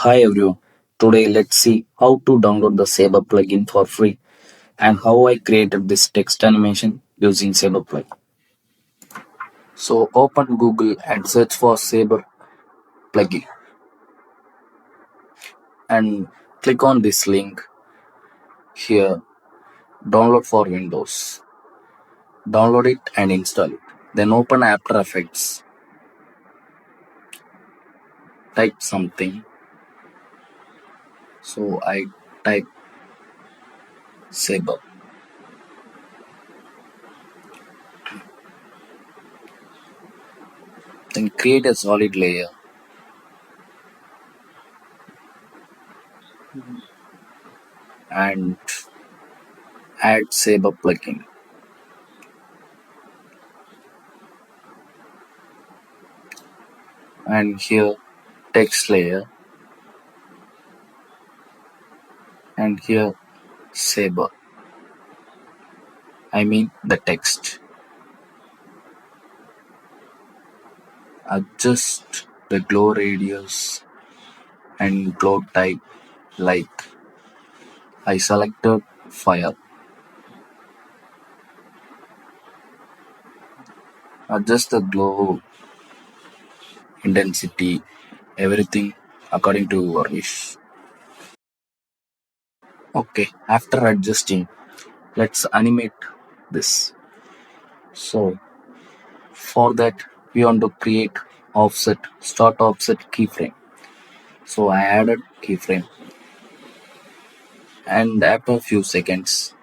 Hi everyone. Today let's see how to download the Saber plugin for free and how I created this text animation using Saber plugin. So open Google and search for Saber plugin and click on this link here, download for Windows. Download it and install it. Then open After Effects. Type something. So I type Saber. Then create a solid layer and add Saber plugin. And here text layer and here Saber. I mean the text. Adjust the glow radius and glow type like I selected fire. Adjust the glow intensity, everything according to your wish. Okay, after adjusting, let's animate this. So for that we want to create offset, start offset keyframe. So I added keyframe and after a few seconds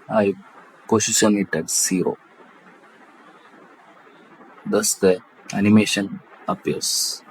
I position it at 0. Thus the animation appears.